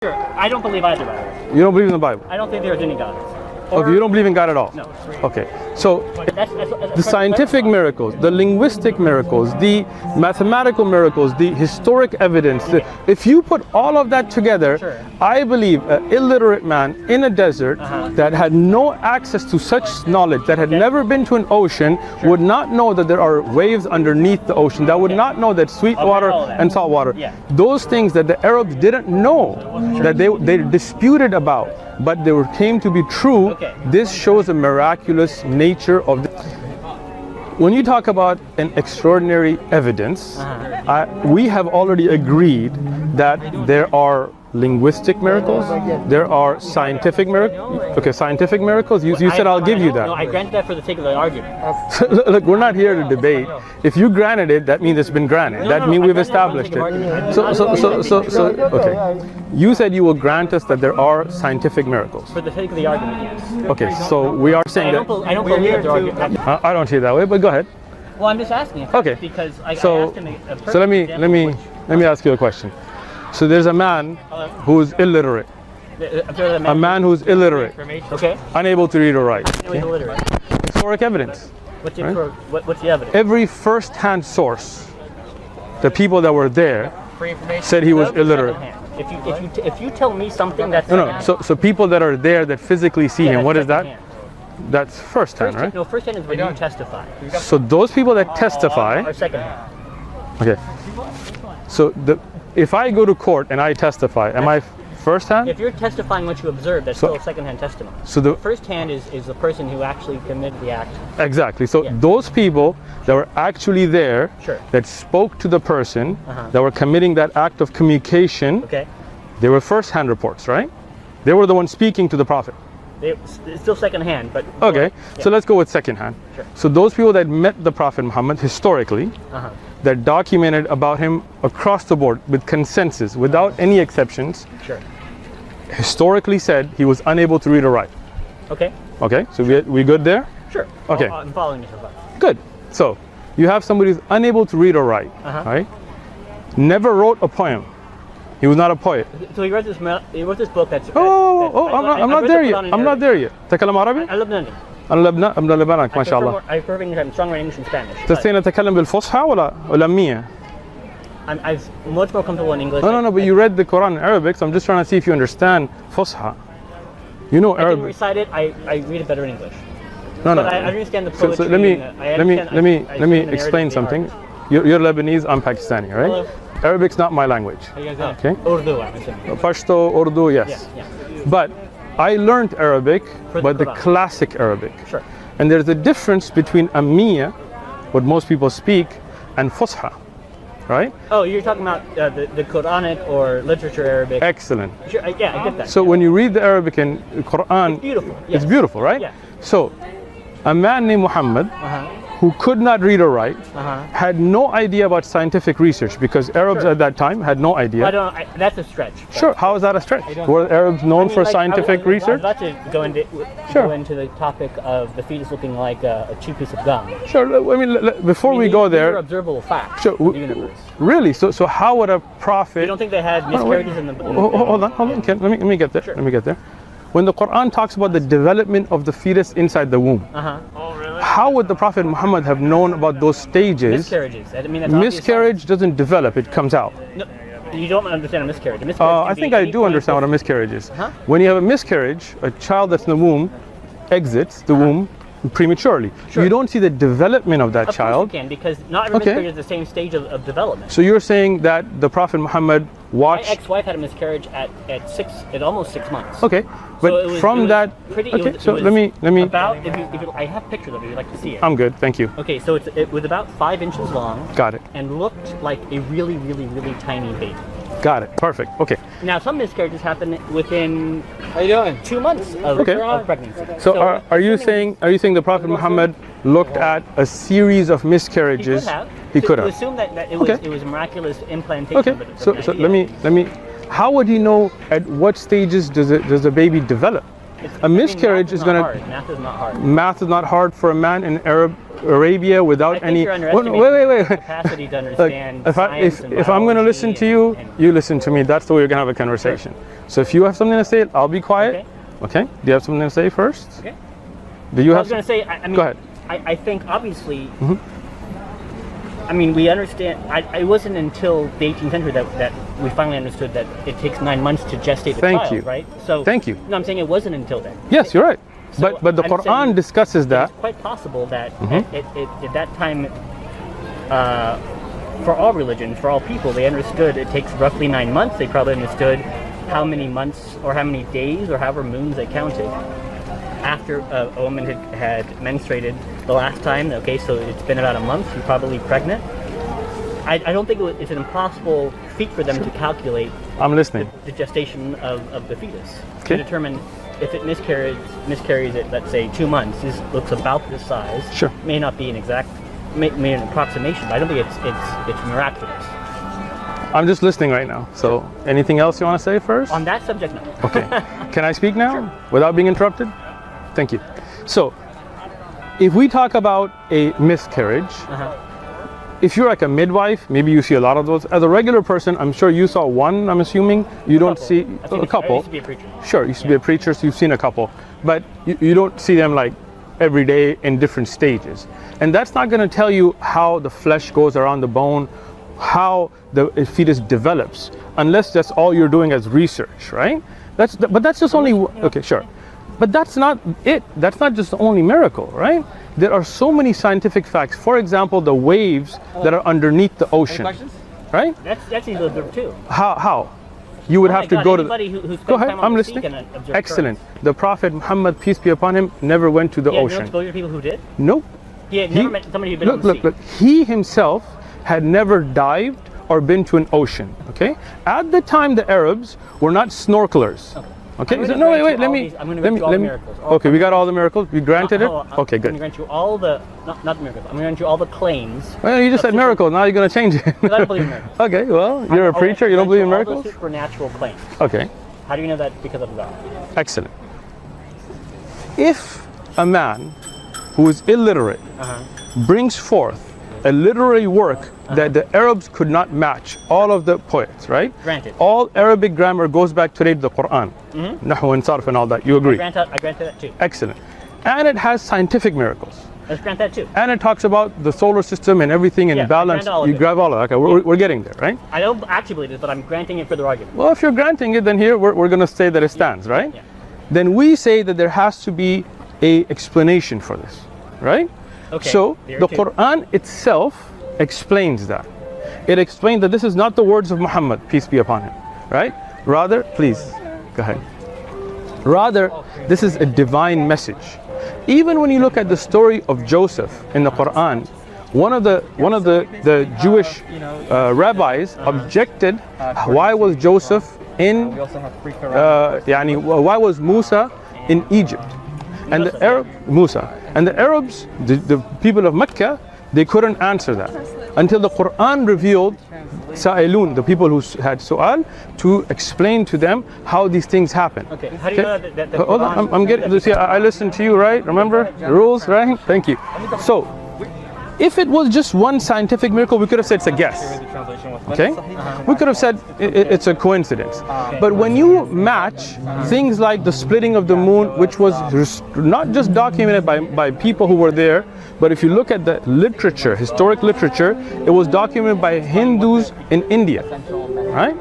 Sure. I don't believe either Bible. You don't believe in the Bible? I don't think there's any God. Okay, you don't believe in God at all? No. Okay, so That's the scientific miracles, the linguistic miracles, the mathematical miracles, the historic evidence, if you put all of that together, Sure. I believe an illiterate man in a desert that had no access to such knowledge, that had never been to an ocean, would not know that there are waves underneath the ocean, that would not know that sweet water and salt water. Yeah. Those things that the Arabs didn't know, that they disputed about, but they came to be true. This shows the miraculous nature of this. When you talk about an extraordinary evidence, we have already agreed that there are linguistic miracles, there are scientific miracles. Okay, scientific miracles, you said I'll give you that. No, I granted that for the sake of the argument. Look, we're not here to debate. If you granted it, that means it's been granted. That means we've established it. Okay. You said you will grant us that there are scientific miracles. For the sake of the argument, yes. Okay, so we are saying that. I don't believe that there are. I don't see it that way, but go ahead. Well, I'm just asking. Okay. Because I asked him a perfect let me ask you a question. So there's a man who's illiterate. A man who's illiterate. Okay. Unable to read or write. Illiterate. Historic evidence. What's the evidence? Every first-hand source, the people that were there said he was illiterate. If you tell me something that's no. So people that are there that physically see him, what is that? That's first-hand, right? No, first-hand is when you testify. So those people that testify are second-hand. Okay. So if I go to court and I testify, am I first-hand? If you're testifying what you observed, that's still second-hand testimony. So the first-hand is the person who actually committed the act. Exactly. So those people that were actually there, that spoke to the person, that were committing that act of communication, they were first-hand reports, right? They were the ones speaking to the Prophet. It's still second-hand, but... Okay, so let's go with second-hand. Sure. So those people that met the Prophet Muhammad historically, that documented about him across the board with consensus, without any exceptions, historically said he was unable to read or write. Okay. Okay, so we good there? Sure. Okay. I'm following you so far. Good. So you have somebody who's unable to read or write, right? Never wrote a poem. He was not a poet. So he wrote this book that's... I'm not there yet. I'm not there yet. تكلم عربي؟ Lebanese. أنا لبنانك ما شاء الله. I prefer English. I'm stronger in English and Spanish. تستطيع أتكلم بالفصحى ولا أمية؟ I'm much more comfortable in English. No, but you read the Quran in Arabic, so I'm just trying to see if you understand Fusha. You know Arabic. I can recite it. I read it better in English. No. But I understand the poetry. So let me explain something. You're Lebanese. I'm Pakistani, right? Hello. Arabic's not my language. Okay. Urdu, I'm assuming. Pashto, Urdu, yes. Yeah. But I learned Arabic, but the Quran. classic Arabic. Sure. And there's a difference between Ammiya, what most people speak, and Fusha, right? Oh, you're talking about the Quranic or literature Arabic. Excellent. Sure, I get that. So when you read the Arabic and Quran, it's beautiful. It's beautiful, right? Yeah. So a man named Muhammad, who could not read or write, had no idea about scientific research, because Arabs at that time had no idea. That's a stretch. Sure, how is that a stretch? Were Arabs known for scientific research? I'd like to go into the topic of the fetus looking like a chew piece of gum. Sure, I mean, before we go there... These are observable facts in the universe. Really? So how would a prophet... You don't think they had miscarriages in the... Hold on, Ken, let me get there. Sure. Let me get there. When the Quran talks about the development of the fetus inside the womb, Oh, really? how would the Prophet Muhammad have known about those stages? Miscarriages. I mean, that's miscarriage doesn't develop, it comes out. No, you don't understand a miscarriage. I think I do understand what a miscarriage is. When you have a miscarriage, a child that's in the womb exits the womb prematurely. Sure. You don't see the development of that child. Of course you can, because not every miscarriage is the same stage of development. So you're saying that the Prophet Muhammad watched... My ex-wife had a miscarriage at almost 6 months. Okay, but let me... I have pictures of it if you'd like to see it. I'm good, thank you. Okay, so it was about 5 inches long. Got it. And looked like a really, really, really tiny baby. Got it, perfect, okay. Now some miscarriages happen within 2 months of pregnancy. So are you saying the Prophet Muhammad looked at a series of miscarriages? He could have. To assume that it was a miraculous implantation. Okay, so let me how would he know at what stages does the baby develop? A miscarriage is going to... Math is not hard. Math is not hard for a man in Arabia without any... Wait. Capacity to understand if I'm going to listen to you, you listen to me. That's the way you're going to have a conversation. Sure. So if you have something to say, I'll be quiet. Okay? Do you have something to say first? Okay. Do you have... I was going to say, I mean, go ahead. I think obviously... I mean, we understand. It wasn't until the 18th century that we finally understood that it takes 9 months to gestate a child, right? So, thank you. No, I'm saying it wasn't until then. Yes, you're right. So but the Quran discusses that. It's quite possible that at that time, for all religions, for all people, they understood it takes roughly 9 months. They probably understood how many months or how many days or however moons they counted after a woman had menstruated the last time. Okay, so it's been about a month. You're probably pregnant. I don't think it's an impossible feat for them to calculate. I'm listening. The gestation of the fetus to determine if it miscarries at, let's say, 2 months. This looks about this size. Sure. May not be an exact, may an approximation, but I don't think it's miraculous. I'm just listening right now. So anything else you want to say first? On that subject, no. Okay. Can I speak now? Sure. Without being interrupted? Thank you. So, if we talk about a miscarriage, if you're like a midwife, maybe you see a lot of those. As a regular person, I'm sure you saw one, I'm assuming. You don't see a couple. I used to be a preacher. Sure, you used to be a preacher, so you've seen a couple. But you don't see them like every day in different stages. And that's not going to tell you how the flesh goes around the bone, how the fetus develops, unless that's all you're doing as research, right? But that's just only, okay, sure. But that's not it. That's not just the only miracle, right? There are so many scientific facts. For example, the waves that are underneath the ocean, right? That's illegal too. How? You would have to go to the... Go ahead, I'm listening. Excellent. The Prophet Muhammad, peace be upon him, never went to the ocean. No exposure to people who did? Nope. He had never met somebody who'd been on the sea. Look. He himself had never dived or been to an ocean, okay? At the time, the Arabs were not snorkelers. Okay, no, wait, let me. Okay, we got all the miracles. We granted it. Okay, good. I'm going to grant you all the, not the miracles. I'm going to grant you all the claims. Well, you just said miracles. Now you're going to change it. I don't believe in miracles. Okay, well, you're a preacher. You don't believe in miracles. All those supernatural claims. Okay. How do you know that? Because of God. Excellent. If a man who is illiterate brings forth a literary work that the Arabs could not match, all of the poets, right? Granted. All Arabic grammar goes back today to the Quran. Nahu and Sarf and all that. You agree? I grant that too. Excellent. And it has scientific miracles. Let's grant that too. And it talks about the solar system and everything in balance. You grab all of it. Okay, we're getting there, right? I don't actually believe this, but I'm granting it for the argument. Well, if you're granting it, then here we're going to say that it stands, right? Yeah. Then we say that there has to be a explanation for this, right? Okay. So the Quran itself explains that. It explains that this is not the words of Muhammad, peace be upon him, right? Rather, please, go ahead. Rather, this is a divine message. Even when you look at the story of Joseph in the Quran, one of the Jewish rabbis objected, why was Joseph in, why was Musa in Egypt? And the Arabs, the people of Mecca, they couldn't answer that until the Quran revealed Sa'ilun, the people who had su'al, to explain to them how these things happen. Okay, how do you know that the Hold on, I'm getting this here. I listened to you, right? Remember the rules, right? Thank you. So, if it was just one scientific miracle, we could have said it's a guess. Okay? We could have said it's a coincidence. But when you match things like the splitting of the moon, which was not just documented by people who were there, but if you look at the literature, historic literature, it was documented by Hindus in India, right?